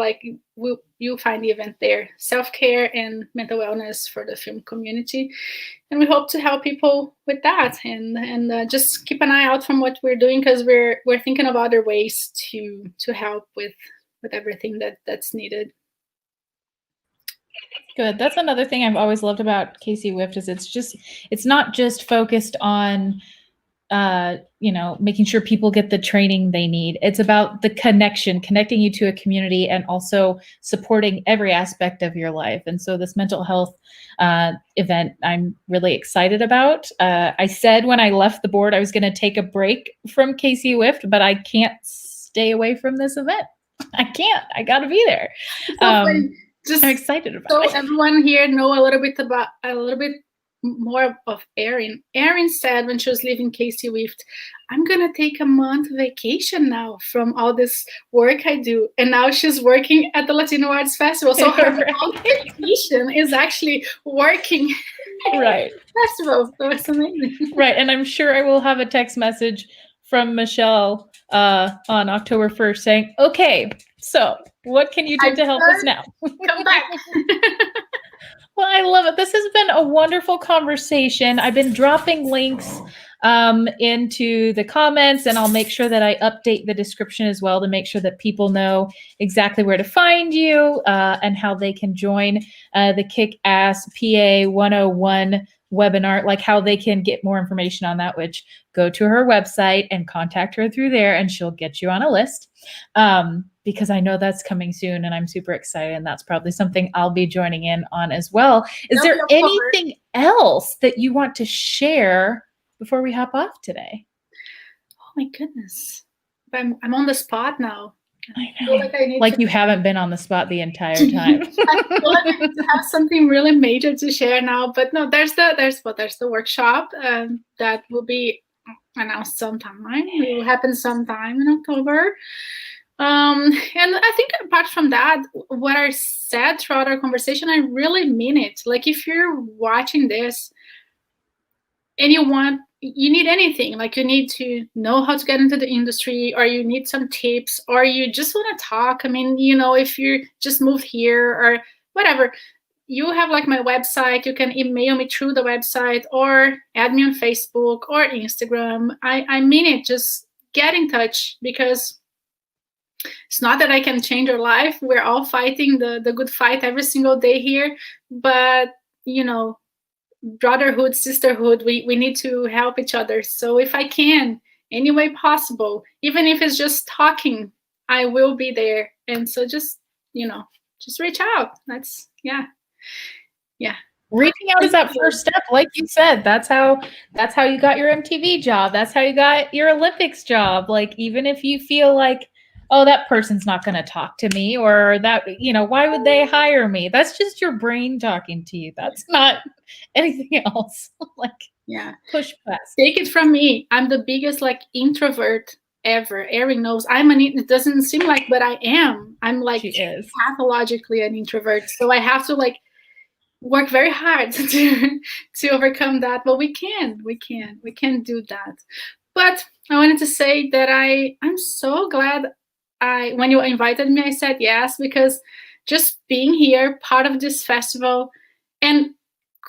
You'll find the event there. Self-care and mental wellness for the film community, and we hope to help people with that. And just keep an eye out from what we're doing, because we're thinking of other ways to help with everything that's needed. Good. That's another thing I've always loved about Casey Wift is it's not just focused on making sure people get the training they need. It's about the connecting you to a community, and also supporting every aspect of your life. And so this mental health event I'm really excited about. I said when I left the board I was going to take a break from Casey Wift, but I can't stay away from this event. I can't. I got to be there. I'm excited about it. So everyone here know a little bit more of Erin. Erin said when she was leaving Casey Wift, I'm gonna take a month vacation now from all this work I do. And now she's working at the Latino Arts Festival. So her vacation is actually working right festival. So it's amazing. Right. And I'm sure I will have a text message from Michele on October 1st saying, okay, so what can you do to help us now? Come back. Well, I love it. This has been a wonderful conversation. I've been dropping links into the comments, and I'll make sure that I update the description as well to make sure that people know exactly where to find you and how they can join the Kick-Ass PA 101 webinar, like how they can get more information on that, which go to her website and contact her through there, and she'll get you on a list. Because I know that's coming soon and I'm super excited, and that's probably something I'll be joining in on as well. Is there anything else that you want to share before we hop off today? Oh my goodness. I'm on the spot now. I know. Like you haven't been on the spot the entire time. I feel like I need to have something really major to share now, but no, there's the workshop that will be announced sometime. It will happen sometime in October. And I think apart from that, what I said throughout our conversation, I really mean it. Like if you're watching this and you need anything, like you need to know how to get into the industry, or you need some tips, or you just want to talk. I mean, if you just moved here or whatever, you have like my website. You can email me through the website or add me on Facebook or Instagram. I mean it. Just get in touch, because it's not that I can change your life. We're all fighting the good fight every single day here. But, brotherhood, sisterhood, we need to help each other. So if I can, any way possible, even if it's just talking, I will be there. And so just reach out. That's, yeah. Reaching out is that first step. Like you said, that's how you got your MTV job. That's how you got your Olympics job. Like, even if you feel like, oh, that person's not going to talk to me, or that, why would they hire me? That's just your brain talking to you. That's not anything else. Push past. Take it from me. I'm the biggest introvert ever. Erin knows it doesn't seem like, but I am. I'm pathologically an introvert. So I have to work very hard to overcome that. But we can do that. But I wanted to say that I'm so glad when you invited me, I said yes, because just being here, part of this festival, and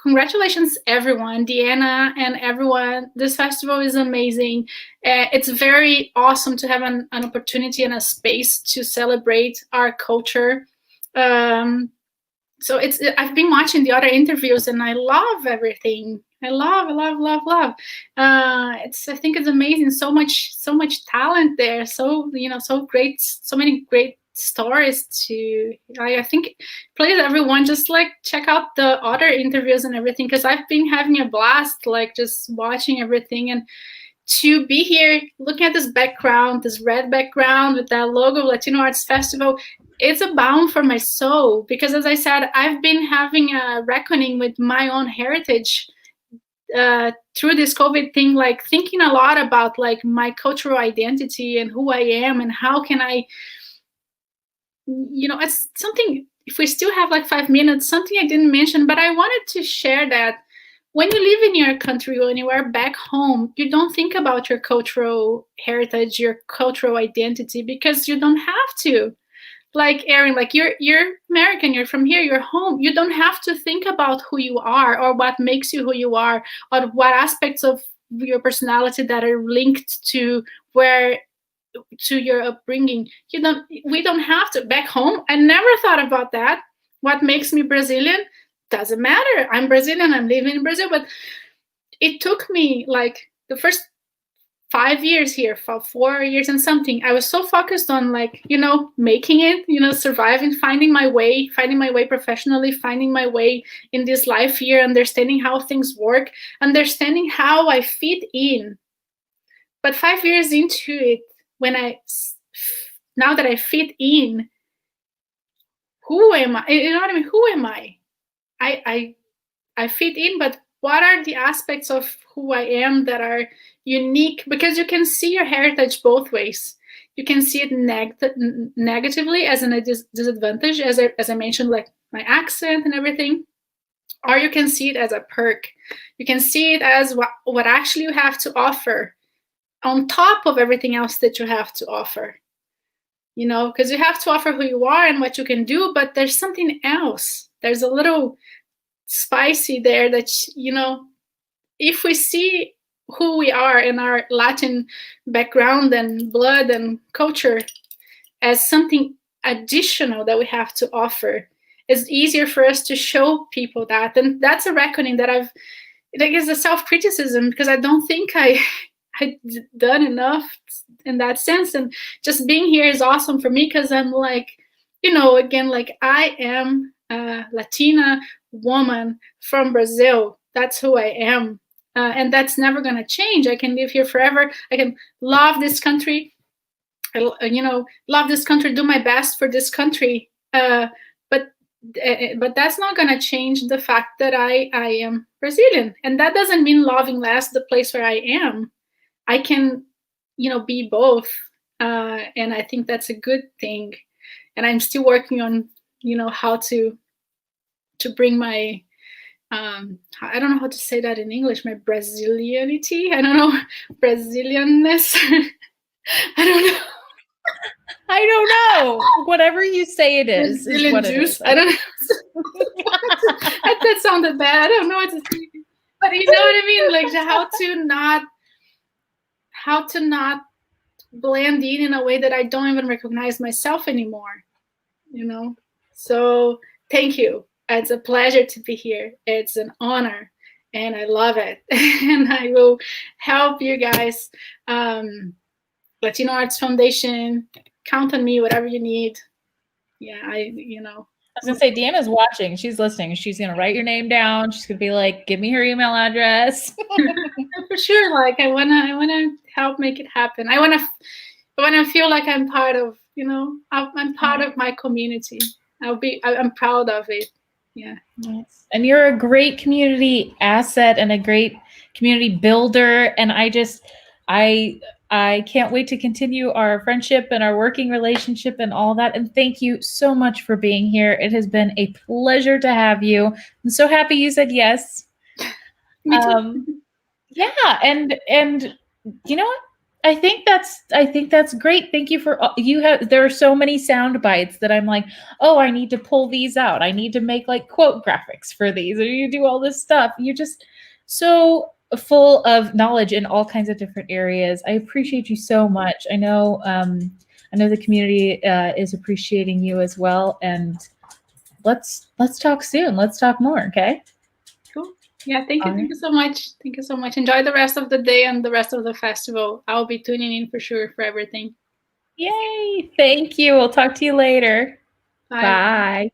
congratulations everyone, Deanna and everyone. This festival is amazing. It's very awesome to have an opportunity and a space to celebrate our culture. So I've been watching the other interviews and I love everything. I love. I think it's amazing. So much talent there. So so great. So many great stories I think please everyone just check out the other interviews and everything, because I've been having a blast just watching everything. And to be here looking at this background, this red background with that logo, Latino Arts Festival, it's a balm for my soul, because as I said, I've been having a reckoning with my own heritage through this COVID thing, thinking a lot about my cultural identity and who I am and how can I, it's something, if we still have 5 minutes, something I didn't mention, but I wanted to share that when you live in your country or anywhere back home, you don't think about your cultural heritage, your cultural identity, because you don't have to. Like Erin, you're American, you're from here, you're home. You don't have to think about who you are or what makes you who you are or what aspects of your personality that are linked to your upbringing. We don't have to. Back home, I never thought about that. What makes me Brazilian? Doesn't matter. I'm Brazilian, I'm living in Brazil, but it took me the first 5 years here, for 4 years and something. I was so focused on making it, surviving, finding my way professionally, finding my way in this life here, understanding how things work, understanding how I fit in. But 5 years into it, now that I fit in, who am I? You know what I mean? Who am I? I fit in, but what are the aspects of who I am that are unique? Because you can see your heritage both ways. You can see it negatively as a disadvantage, as I mentioned, my accent and everything, or you can see it as a perk. You can see it as what actually you have to offer on top of everything else that you have to offer, you know, because you have to offer who you are and what you can do, but there's something else. There's a little spicy there that, you know, if we see who we are in our Latin background and blood and culture as something additional that we have to offer, it's easier for us to show people that. And that's a reckoning that I've, like, is a self-criticism, because I don't think I've done enough in that sense. And just being here is awesome for me, because I'm like, you know, again, like, I am a Latina woman from Brazil. That's who I am. And that's never going to change. I can live here forever. I can love this country, you know, love this country, do my best for this country. But that's not going to change the fact that I am Brazilian. And that doesn't mean loving less the place where I am. I can, you know, be both. And I think that's a good thing. And I'm still working on, you know, how to bring my, I don't know how to say that in English, my Brazilianity. I don't know, Brazilianness. I don't know. I don't know. Whatever you say it is Brazilian what juice. it is. I don't know. That sounded bad. I don't know what to say. But you know what I mean? Like, how to not blend in a way that I don't even recognize myself anymore. You know? So thank you. It's a pleasure to be here. It's an honor. And I love it. And I will help you guys. Latino Arts Foundation, count on me, whatever you need. Yeah, you know. I was gonna say, Deanna's watching. She's listening. She's gonna write your name down. She's gonna be like, "Give me her email address." For sure. Like, I wanna help make it happen. I wanna feel like I'm part of, you know, I'm part of my community. I'm proud of it. Yeah. Nice. And you're a great community asset and a great community builder. And I can't wait to continue our friendship and our working relationship and all that. And thank you so much for being here. It has been a pleasure to have you. I'm so happy you said yes. Me too. Yeah, and you know what? I think that's great. Thank you for there are so many sound bites that I'm like, oh, I need to pull these out. I need to make like quote graphics for these, or you do all this stuff. You're just so full of knowledge in all kinds of different areas. I appreciate you so much. I know the community is appreciating you as well. And let's talk soon. Let's talk more. Okay. Cool. Yeah, thank you. Thank you so much. Thank you so much. Enjoy the rest of the day and the rest of the festival. I'll be tuning in for sure for everything. Yay. Thank you. We'll talk to you later. Bye. Bye.